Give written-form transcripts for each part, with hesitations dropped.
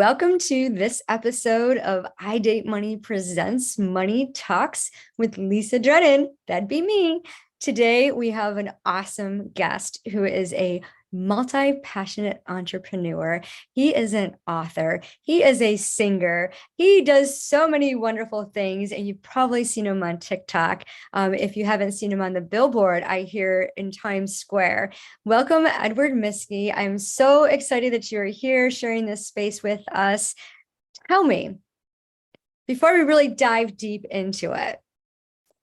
Welcome to this episode of I Date Money Presents Money Talks with Lisa Drennan. That'd be me. Today, we have an awesome guest who is a multi-passionate entrepreneur. He is an author. He is a singer. He does so many wonderful things, and you've probably seen him on TikTok. If you haven't seen him on the billboard, I hear in Times Square. Welcome, Edward Miskie. I'm so excited that you're here sharing this space with us. Tell me, before we really dive deep into it,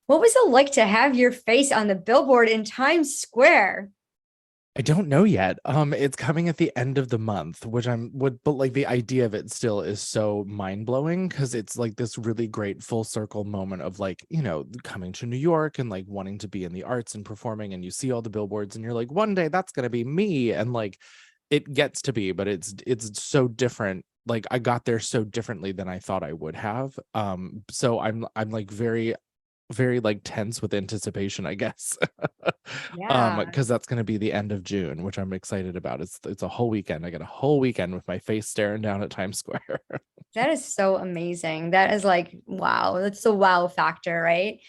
what was it like to have your face on the billboard in Times Square? I don't know yet. It's coming at the end of the month, which but like the idea of it still is so mind-blowing because it's like this really great full circle moment of like, coming to New York and like wanting to be in the arts and performing, and you see all the billboards and you're like, one day that's gonna be me. And like it gets to be, but it's so different. Like I got there so differently than I thought I would have. So I'm like very like tense with anticipation, I guess. Yeah, Because that's going to be the end of June, which I'm excited about. It's a whole weekend. I get a whole weekend with my face staring down at Times Square. that is so amazing. That is like, wow, that's the wow factor, right?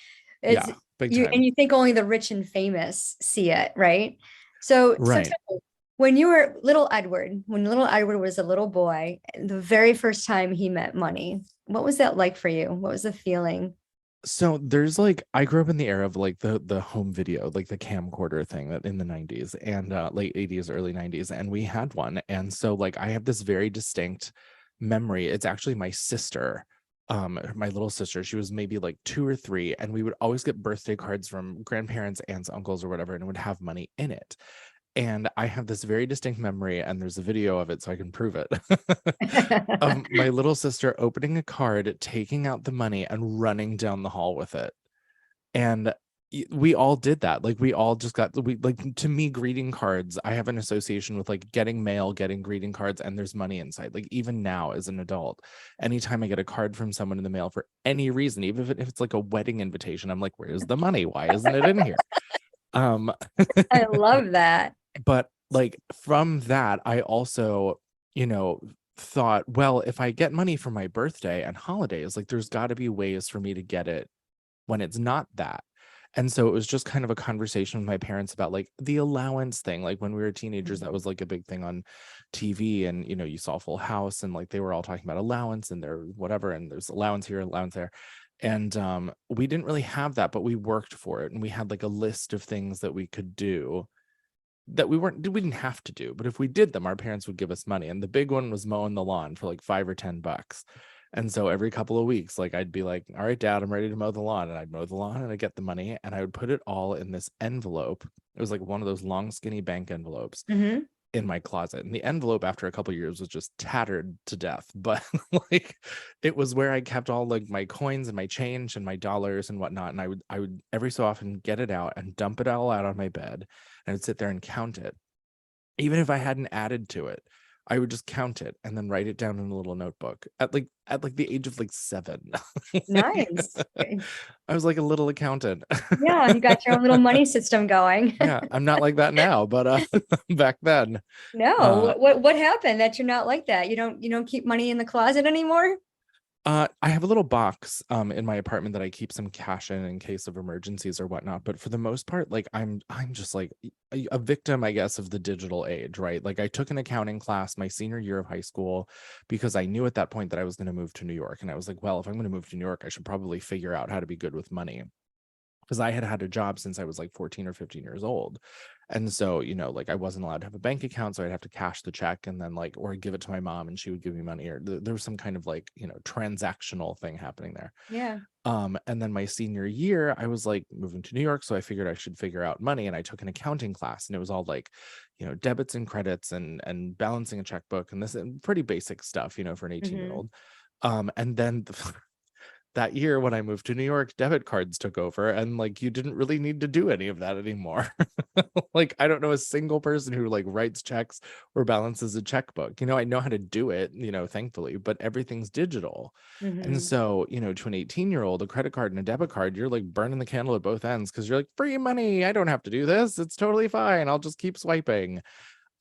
It's Yeah, big you, and time. you think only the rich and famous see it, right? So Right. tell me, when you were when little Edward was a little boy, the very first time he met money, what was that like for you? What was the feeling? So there's like I grew up in the era of like the home video, like the camcorder thing that in the 90s and late 80s, early 90s, and we had one. And so like I have this very distinct memory. It's actually my sister, my little sister. She was maybe like 2 or 3, and we would always get birthday cards from grandparents, aunts, uncles, or whatever, and it would have money in it. And I have this very distinct memory, and there's a video of it so I can prove it, of my little sister opening a card, taking out the money, and running down the hall with it. And we all did that. Like we all just got to me, greeting cards, I have an association with like getting mail, getting greeting cards, and there's money inside. Like even now as an adult, anytime I get a card from someone in the mail for any reason, even if it's like a wedding invitation, I'm like, where's the money? Why isn't it in here? Um I love that. but like from that, I also, you know, thought, well, if I get money for my birthday and holidays, like there's got to be ways for me to get it when it's not that. And so it was just kind of a conversation with my parents about like the allowance thing. Like when we were teenagers, that was like a big thing on TV, and you saw Full House, and like they were all talking about allowance and their whatever, and there's allowance here, allowance there. And we didn't really have that, but we worked for it, and we had like a list of things that we could do that we didn't have to do, but if we did them, our parents would give us money. And the big one was mowing the lawn for like $5 or $10. And so every couple of weeks, like I'd be like, all right, Dad, I'm ready to mow the lawn. And I'd mow the lawn and I'd get the money and I would put it all in this envelope. It was like one of those long, skinny bank envelopes Mhm. in my closet. And the envelope after a couple of years was just tattered to death. But like it was where I kept all like my coins and my change and my dollars and whatnot. And I would every so often get it out and dump it all out on my bed. And I'd sit there and count it. Even if I hadn't added to it, I would just count it and then write it down in a little notebook at like the age of like 7. Like, Nice. I was like a little accountant. Yeah, you got your own little money system going. Yeah, I'm not like that now, but back then. No, Uh what happened that you're not like that? You don't keep money in the closet anymore? I have a little box in my apartment that I keep some cash in case of emergencies or whatnot. But for the most part, like I'm just like a victim, I guess, of the digital age, right? Like I took an accounting class my senior year of high school because I knew at that point that I was going to move to New York. And I was like, well, if I'm going to move to New York, I should probably figure out how to be good with money, because I had had a job since I was like 14 or 15 years old. And so, like I wasn't allowed to have a bank account. So I'd have to cash the check and then like, or give it to my mom and she would give me money, or there was some kind of like, transactional thing happening there. Yeah. And then my senior year, I was like moving to New York. So I figured I should figure out money. And I took an accounting class, and it was all like, debits and credits and balancing a checkbook and this and pretty basic stuff, for an 18-year-old. And then that year when I moved to New York, debit cards took over, and like you didn't really need to do any of that anymore. Like I don't know a single person who like writes checks or balances a checkbook. I know how to do it, thankfully, but everything's digital. And Hmm. so, to an 18-year-old, a credit card and a debit card, you're like burning the candle at both ends because you're like, free money. I don't have to do this. It's totally fine. I'll just keep swiping.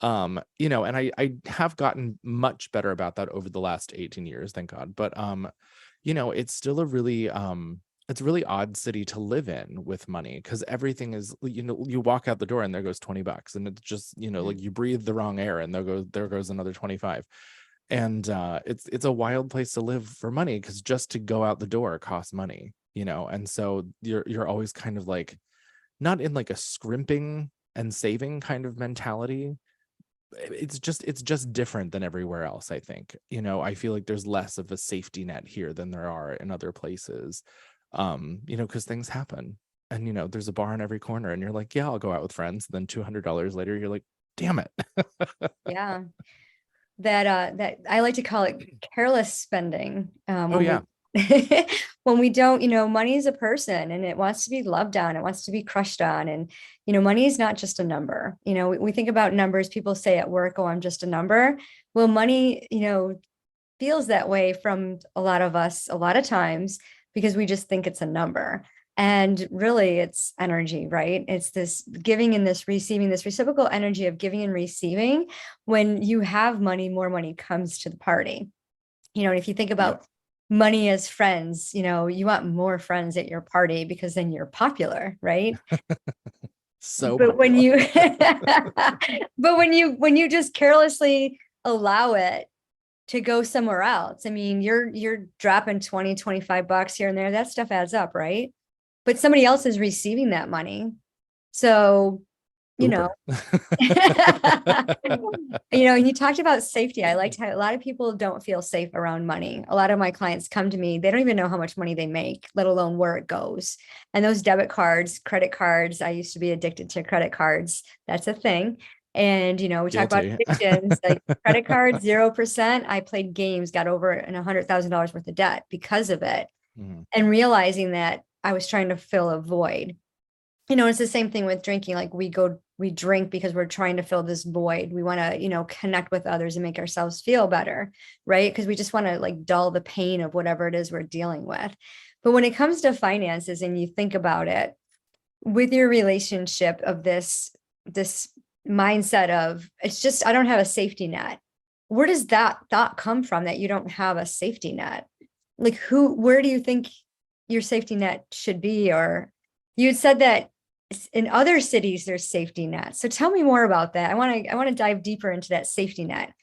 You know, and I have gotten much better about that over the last 18 years, thank God. But you know, it's still a really it's a really odd city to live in with money, because everything is, you know, you walk out the door and there goes $20, and it's just, you know, Mhm. like you breathe the wrong air and there goes another 25. And it's a wild place to live for money, because just to go out the door costs money, you know. And so you're always kind of like, not in like a scrimping and saving kind of mentality. It's just different than everywhere else, I think. You know, I feel like there's less of a safety net here than there are in other places. You know, because things happen, and you know, there's a bar on every corner, and you're like, yeah, I'll go out with friends. Then $200 later, you're like, damn it. Yeah. That I like to call it careless spending. Oh When yeah. we when we don't, money is a person and it wants to be loved on, it wants to be crushed on. And, money is not just a number. We think about numbers, people say at work, oh, I'm just a number. Well, money, feels that way from a lot of us a lot of times because we just think it's a number. And really, it's energy, right? It's this giving and this receiving, this reciprocal energy of giving and receiving. When you have money, more money comes to the party. And if you think Yep. about money as friends, you want more friends at your party because then you're popular, right? So But when popular. you but when you just carelessly allow it to go somewhere else. I mean, you're dropping 20, $25 here and there. That stuff adds up, right? But somebody else is receiving that money. So, you know, Uber. and you talked about safety. I liked how a lot of people don't feel safe around money. A lot of my clients come to me, they don't even know how much money they make, let alone where it goes. And those debit cards, credit cards, I used to be addicted to credit cards. That's a thing. And we talk about Guilty. addictions, like credit cards, 0%. I played games, got over $100,000 worth of debt because of it. Mhm. And realizing that I was trying to fill a void. It's the same thing with drinking. Like we drink because we're trying to fill this void. We want to, connect with others and make ourselves feel better, right? Because we just want to like dull the pain of whatever it is we're dealing with. But when it comes to finances and you think about it with your relationship of this mindset of it's just, I don't have a safety net. Where does that thought come from that you don't have a safety net? Like where do you think your safety net should be? Or you had said that in other cities there's safety nets. So tell me more about that. I want to dive deeper into that safety net.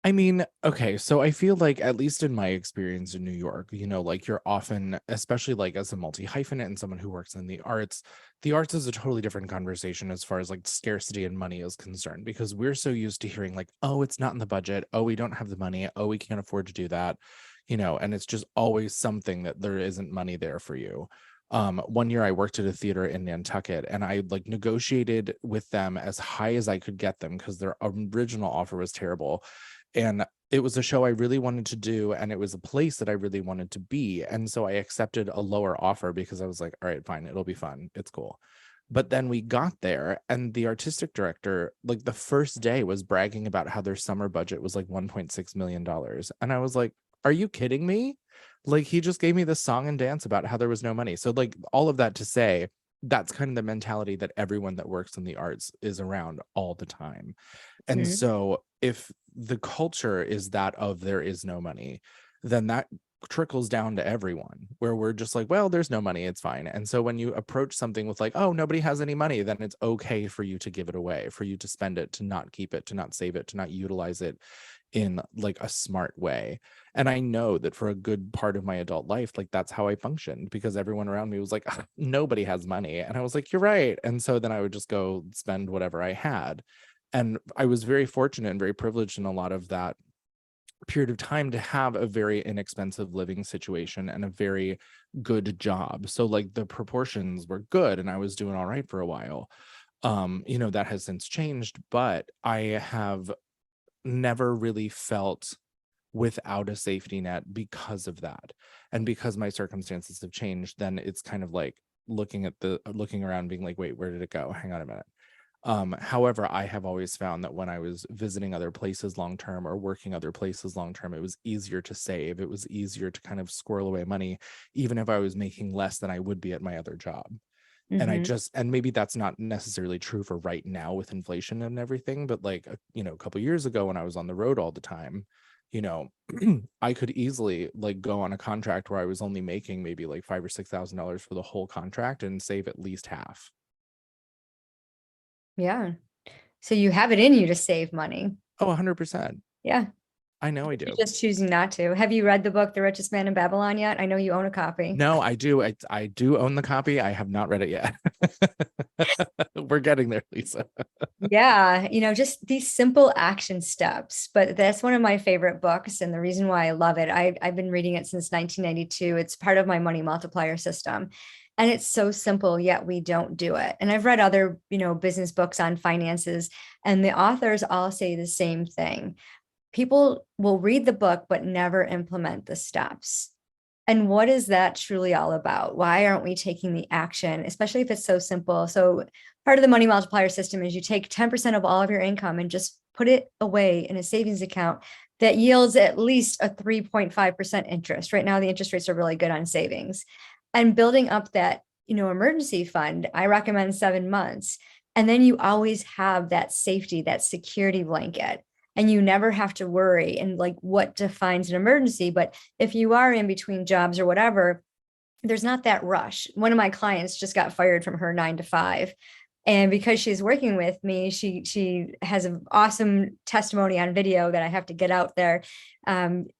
I mean, okay, so I feel like, at least in my experience in New York, you know, like you're often, especially like as a multi-hyphenate and someone who works in the arts is a totally different conversation as far as like scarcity and money is concerned, because we're so used to hearing like, oh, it's not in the budget. Oh, we don't have the money. Oh, we can't afford to do that. You know, and it's just always something that there isn't money there for you. One year I worked at a theater in Nantucket, and I like negotiated with them as high as I could get them because their original offer was terrible. And it was a show I really wanted to do, and it was a place that I really wanted to be. And so I accepted a lower offer because I was like, all right, fine, it'll be fun. It's cool. But then we got there, and the artistic director, like the first day, was bragging about how their summer budget was like $1.6 million. And I was like, are you kidding me? Like, he just gave me this song and dance about how there was no money. So, like, all of that to say, that's kind of the mentality that everyone that works in the arts is around all the time. And Mhm. so if the culture is that of there is no money, then that trickles down to everyone, where we're just like, well, there's no money, it's fine. And so when you approach something with like, oh, nobody has any money, then it's okay for you to give it away, for you to spend it, to not keep it, to not save it, to not utilize it in like a smart way. And I know that for a good part of my adult life, like that's how I functioned, because everyone around me was like, "Ah, nobody has money." And I was like, you're right. And so then I would just go spend whatever I had. And I was very fortunate and very privileged in a lot of that period of time to have a very inexpensive living situation and a very good job. So like the proportions were good, and I was doing all right for a while. You know, that has since changed, but I have never really felt without a safety net because of that. And because my circumstances have changed, then it's kind of like looking around being like, wait, where did it go? Hang on a minute. However, I have always found that when I was visiting other places long term or working other places long term, it was easier to save. It was easier to kind of squirrel away money, even if I was making less than I would be at my other job. And Mm-hmm. and maybe that's not necessarily true for right now with inflation and everything, but like, a couple years ago when I was on the road all the time, you know, I could easily like go on a contract where I was only making maybe like $5,000 or $6,000 for the whole contract and save at least half. Yeah. So you have it in you to save money. Oh, 100%. Yeah. I know I You're do. just choosing not to. Have you read the book, The Richest Man in Babylon yet? I know you own a copy. No, I do. I do own the copy. I have not read it yet. We're getting there, Lisa. Yeah, just these simple action steps. But that's one of my favorite books. And the reason why I love it, I've been reading it since 1992. It's part of my money multiplier system. And it's so simple, yet we don't do it. And I've read other, business books on finances, and the authors all say the same thing. People will read the book, but never implement the steps. And what is that truly all about? Why aren't we taking the action, especially if it's so simple? So part of the money multiplier system is you take 10% of all of your income and just put it away in a savings account that yields at least a 3.5% interest. Right now, the interest rates are really good on savings. And building up that, emergency fund, I recommend 7 months. And then you always have that safety, that security blanket, and you never have to worry. And like, what defines an emergency? But if you are in between jobs or whatever, there's not that rush. One of my clients just got fired from her 9 to 5. And because she's working with me, she has an awesome testimony on video that I have to get out there.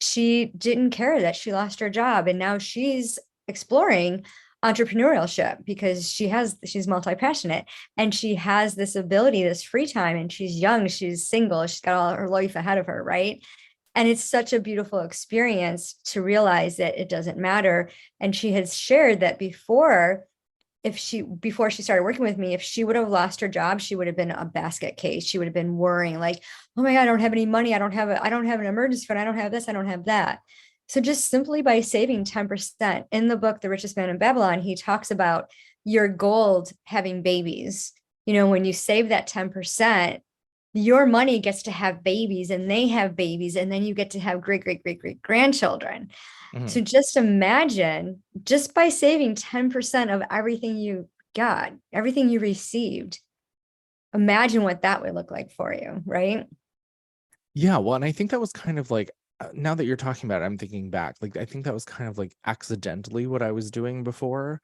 She didn't care that she lost her job, and now she's exploring entrepreneurship because she's multi-passionate, and she has this ability, this free time, and she's young, she's single, she's got all her life ahead of her, right? And it's such a beautiful experience to realize that it doesn't matter. And she has shared that before she started working with me, if she would have lost her job, she would have been a basket case. She would have been worrying like, oh my God, I don't have any money. I don't have an emergency fund. I don't have this. I don't have that. So just simply by saving 10%, in the book, The Richest Man in Babylon, he talks about your gold having babies. When you save that 10%, your money gets to have babies, and they have babies, and then you get to have great, great, great, great grandchildren. So Mhm. just imagine, just by saving 10% of everything you got, everything you received, imagine what that would look like for you, right? Yeah, well, and I think that was kind of like, now that you're talking about it, I'm thinking back. Like, I think that was kind of like accidentally what I was doing before,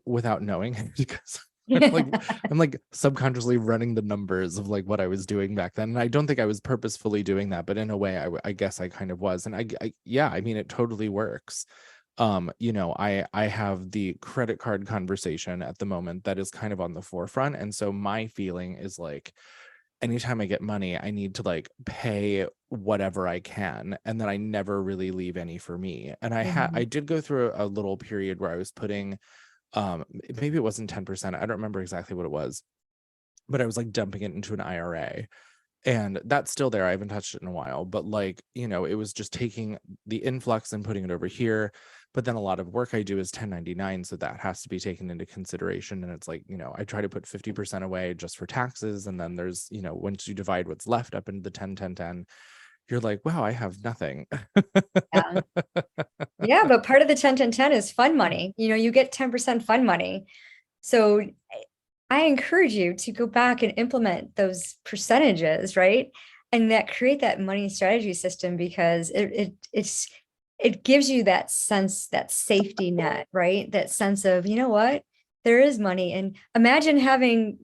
without knowing, because like I'm like subconsciously running the numbers of like what I was doing back then. And I don't think I was purposefully doing that, but in a way, I guess I kind of was. And yeah, I mean, it totally works. I have the credit card conversation at the moment that is kind of on the forefront. And so my feeling is like, anytime I get money, I need to like pay whatever I can, and then I never really leave any for me. And I Mhm. did go through a little period where I was putting, maybe it wasn't 10%. I don't remember exactly what it was, but I was like dumping it into an IRA. And that's still there. I haven't touched it in a while, but like, it was just taking the influx and putting it over here. But then a lot of work I do is 1099. So that has to be taken into consideration. And it's like, I try to put 50% away just for taxes. And then there's, once you divide what's left up into the 10, you're like, wow, I have nothing. Yeah. Yeah, but part of the 10 is fun money. You get 10% fun money. So I encourage you to go back and implement those percentages, right? And that create that money strategy system, because it gives you that sense, that safety net, right? That sense of, what, there is money. And imagine having,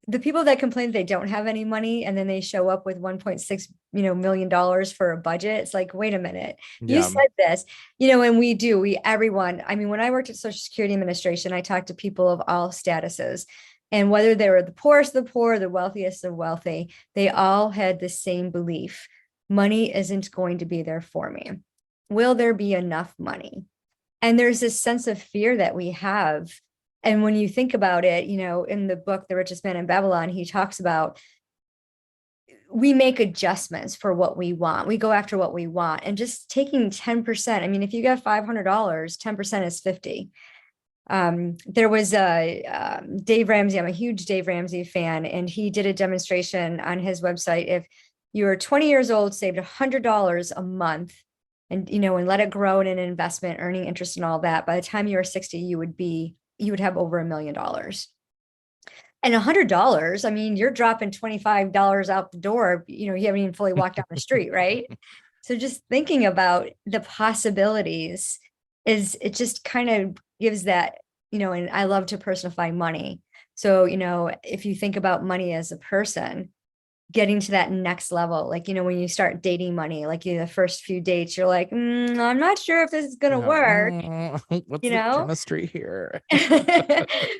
the people that complain they don't have any money, and then they show up with 1.6 million dollars for a budget. It's like, wait a minute, you Yeah. said this. And everyone, I mean, when I worked at Social Security Administration, I talked to people of all statuses, and whether they were the poorest of the poor, the wealthiest of wealthy, they all had the same belief: money isn't going to be there for me. Will there be enough money? And there's this sense of fear that we have. And when you think about it, in the book, The Richest Man in Babylon, he talks about, we make adjustments for what we want. We go after what we want, and just taking 10%. I mean, if you got $500, 10% is 50. There was Dave Ramsey. I'm a huge Dave Ramsey fan, and he did a demonstration on his website. If you were 20 years old, saved $100 a month, and let it grow in an investment, earning interest and all that, by the time you were 60, you would be you would have over $1 million. And $100, I mean, you're dropping $25 out the door. You haven't even fully walked down the street, right? So just thinking about the possibilities it just kind of gives that, and I love to personify money. So, if you think about money as a person, getting to that next level, like, when you start dating money, like the first few dates, you're like, I'm not sure if this is going to work, what's the chemistry here?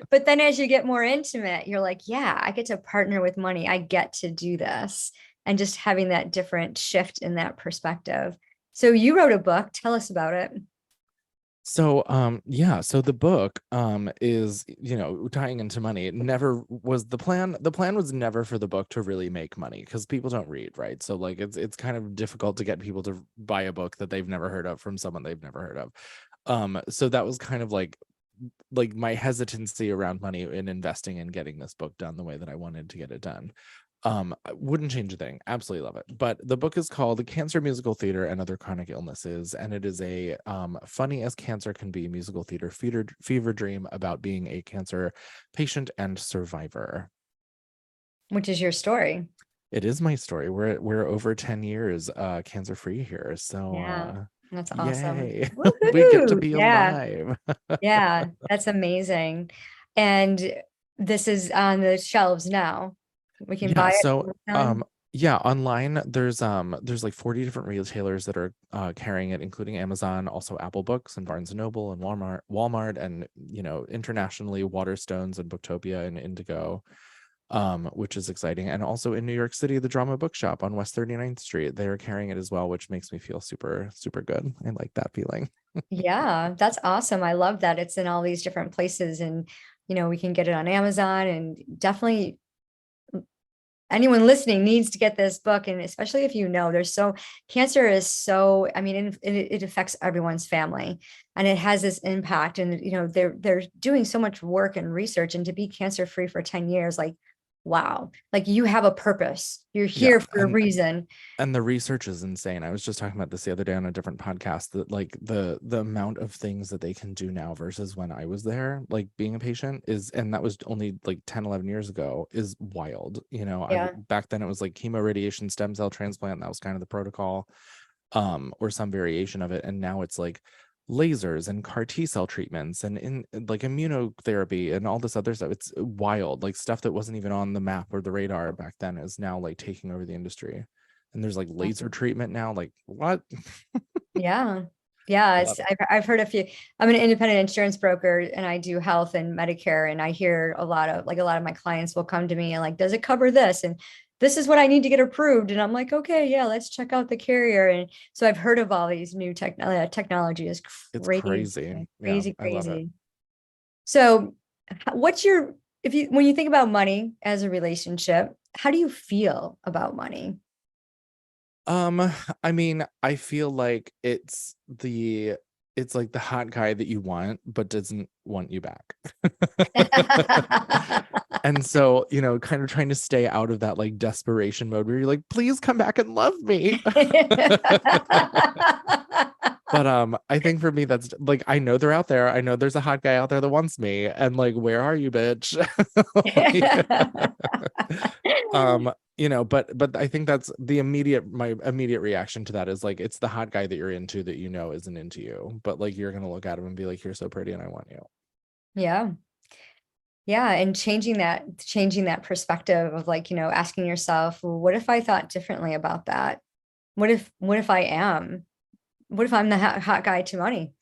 But then as you get more intimate, you're like, yeah, I get to partner with money. I get to do this. And just having that different shift in that perspective. So you wrote a book. Tell us about it. So so the book is, tying into money. It never was the plan. The plan was never for the book to really make money, because people don't read, right? So like it's kind of difficult to get people to buy a book that they've never heard of from someone they've never heard of. So that was kind of like my hesitancy around money and investing in getting this book done the way that I wanted to get it done. I wouldn't change a thing. Absolutely love it. But the book is called Cancer Musical Theater and Other Chronic Illnesses, and it is a funny as cancer can be musical theater fever dream about being a cancer patient and survivor. Which is your story. It is my story. We're over 10 years cancer free here. So yeah, that's awesome. yay. We get to be yeah. alive. Yeah, that's amazing. And this is on the shelves now. We can buy it. So online there's like 40 different retailers that are carrying it, including Amazon, also Apple Books and Barnes and Noble and Walmart, and internationally Waterstones and Booktopia and Indigo, which is exciting. And also in New York City, the Drama Bookshop on West 39th Street, they are carrying it as well, which makes me feel super, super good. I like that feeling. Yeah, that's awesome. I love that it's in all these different places, and we can get it on Amazon, and definitely anyone listening needs to get this book. And especially if cancer is so, I mean, it affects everyone's family, and it has this impact, and they're doing so much work and research, and to be cancer free for 10 years, like, wow, like you have a purpose. You're here for a reason. And the research is insane. I was just talking about this the other day on a different podcast, that like the amount of things that they can do now versus when I was there, like being a patient and that was only like 10, 11 years ago, is wild. Back then it was like chemo, radiation, stem cell transplant. That was kind of the protocol, or some variation of it. And now it's like lasers and CAR T-cell treatments and in like immunotherapy and all this other stuff. It's wild. Like stuff that wasn't even on the map or the radar back then is now like taking over the industry. And there's like laser treatment now. Like what? Yeah. I've heard a few. I'm an independent insurance broker, and I do health and Medicare, and I hear a lot of my clients will come to me and like, does it cover this? And this is what I need to get approved. And I'm like, okay, yeah, let's check out the carrier. And so I've heard of all these new technology. Is It's crazy, crazy. crazy. I love it. So when you think about money as a relationship, how do you feel about money? I mean, I feel like it's like the hot guy that you want but doesn't want you back. And so, kind of trying to stay out of that like desperation mode where you're like, please come back and love me. But I think for me, that's like, I know they're out there. I know there's a hot guy out there that wants me, and like, where are you, bitch? But I think that's my immediate reaction to that is like, it's the hot guy that you're into that isn't into you, but like you're gonna look at him and be like, you're so pretty and I want you. Yeah. Yeah. And changing that perspective of like, asking yourself, well, what if I thought differently about that? What if I'm the hot guy to money?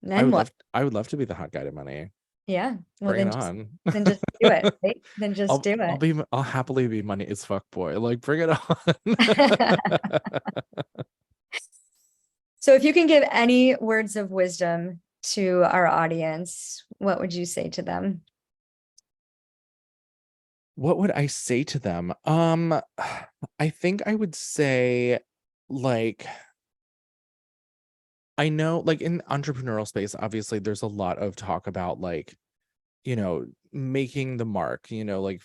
Then what? I would love to be the hot guy to money. Yeah. Well, bring it on. Then just do it. Right? Then just do it. I'll happily be money as fuck boy. Like, bring it on. So if you can give any words of wisdom to our audience, what would you say to them? What would I say to them? I think I would say, like, I know like in entrepreneurial space, obviously there's a lot of talk about like making the mark,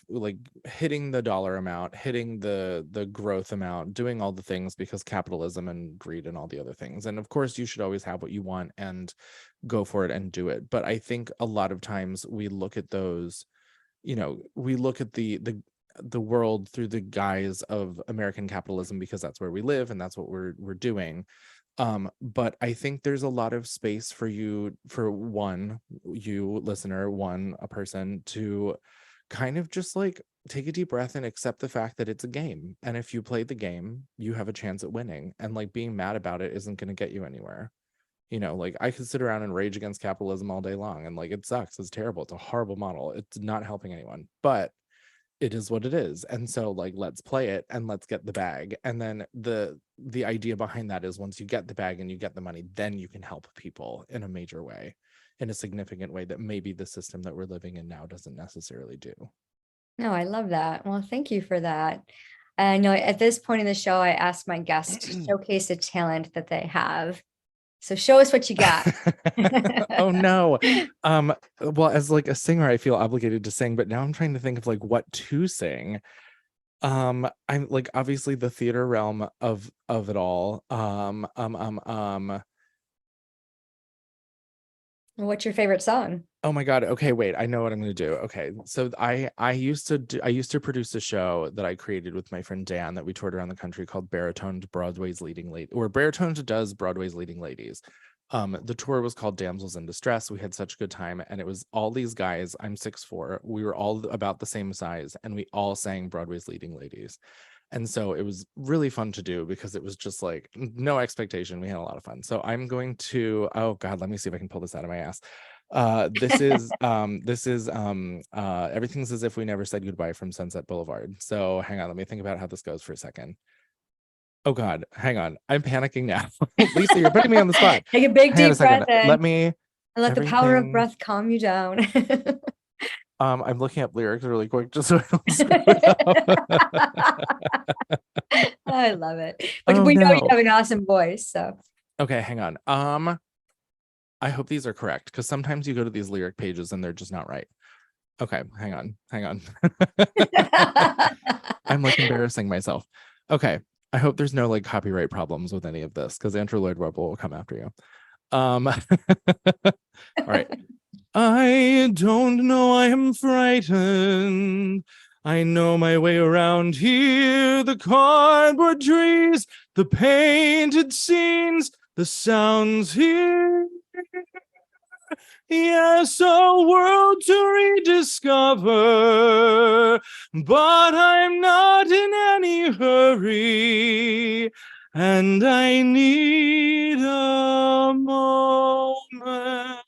like hitting the dollar amount, hitting the growth amount, doing all the things, because capitalism and greed and all the other things. And of course you should always have what you want and go for it and do it. But I think a lot of times we look at those, we look at the world through the guise of American capitalism, because that's where we live and that's what we're doing. But I think there's a lot of space for you, for you listener, a person, to kind of just like take a deep breath and accept the fact that it's a game. And if you play the game, you have a chance at winning. And like being mad about it isn't going to get you anywhere. Like I could sit around and rage against capitalism all day long, and like it sucks. It's terrible. It's a horrible model. It's not helping anyone. But it is what it is. And so like let's play it and let's get the bag. And then the idea behind that is, once you get the bag and you get the money, then you can help people in a major way, in a significant way that maybe the system that we're living in now doesn't necessarily do. No, I love that. Well, thank you for that. I know at this point in the show, I asked my guests to showcase a talent that they have. So show us what you got. Oh no. Well, as like a singer, I feel obligated to sing, but now I'm trying to think of like what to sing. I'm like, obviously the theater realm of it all. What's your favorite song? Oh my God. Okay, wait. I know what I'm going to do. Okay. So I used to produce a show that I created with my friend Dan that we toured around the country, called Baritone to Broadway's Leading Lady, or Baritone to Does Broadway's Leading Ladies. The tour was called Damsels in Distress. We had such a good time, and it was all these guys. I'm 6'4". We were all about the same size, and we all sang Broadway's Leading Ladies. And so it was really fun to do, because it was just like no expectation. We had a lot of fun. So I'm going to, oh God, let me see if I can pull this out of my ass. This is Everything's As If We Never Said Goodbye from Sunset Boulevard. So hang on, let me think about how this goes for a second. Oh God, hang on, I'm panicking now. Lisa, you're putting me on the spot. Take a big deep breath in. Let me, and let the power of breath calm you down. I'm looking up lyrics really quick just so I don't screw it up. I love it. But we know you have an awesome voice, so. Okay, hang on. I hope these are correct, because sometimes you go to these lyric pages and they're just not right. Okay, hang on. I'm like embarrassing myself. Okay, I hope there's no like copyright problems with any of this, because Andrew Lloyd Webber will come after you. All right. I don't know, I am frightened. I know my way around here. The cardboard trees, the painted scenes, the sounds here. Yes, a world to rediscover, but I'm not in any hurry, and I need a moment.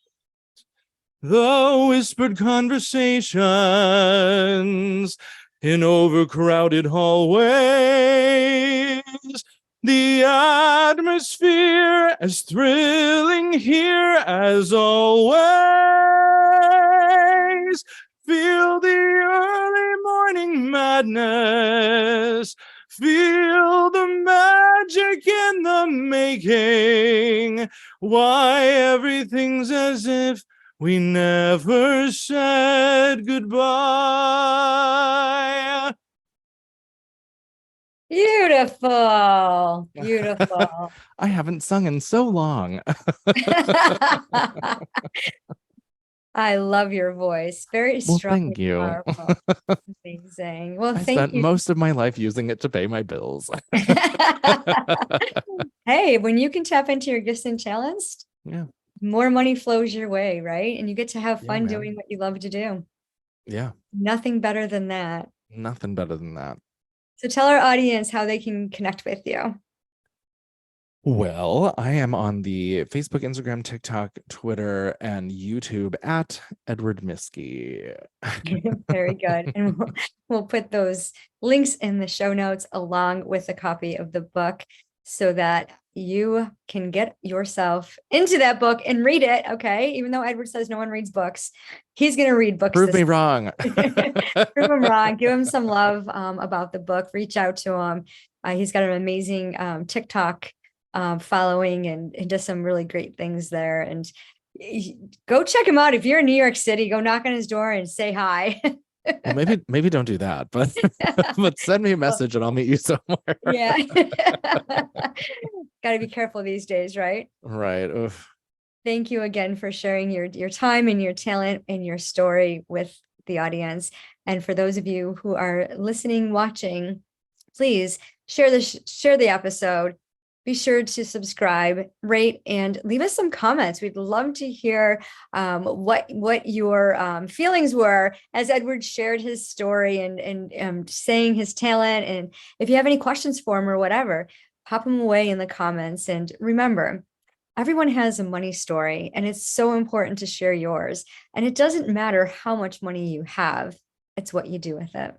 The whispered conversations in overcrowded hallways, the atmosphere as thrilling here as always. Feel the early morning madness, feel the magic in the making. Why, everything's as if we never said goodbye. Beautiful. Beautiful. I haven't sung in so long. I love your voice. Very strong. Well, thank you. Powerful. Amazing. Well, I spent most of my life using it to pay my bills. Hey, when you can tap into your gifts and talents, yeah, more money flows your way, right? And you get to have fun man. doing what you love to do. Yeah. Nothing better than that. Nothing better than that. So tell our audience how they can connect with you. Well, I am on the Facebook, Instagram, TikTok, Twitter, and YouTube at Edward Miskie. Very good. And we'll put those links in the show notes along with a copy of the book so that you can get yourself into that book and read it. Okay. Even though Edward says no one reads books, he's going to read books. Prove me wrong. Prove him wrong. Give him some love about the book. Reach out to him. He's got an amazing TikTok following and does some really great things there. And Go check him out. If you're in New York City, go knock on his door and say hi. Well, maybe don't do that, but but send me a message and I'll meet you somewhere. Yeah. Got to be careful these days, right? Right. Oof. Thank you again for sharing your time and your talent and your story with the audience. And for those of you who are listening, watching, please share the episode. Be sure to subscribe, rate, and leave us some comments. We'd love to hear what your feelings were as Edward shared his story and saying his talent. And if you have any questions for him or whatever, pop them away in the comments. And remember, everyone has a money story, and it's so important to share yours. And it doesn't matter how much money you have, it's what you do with it.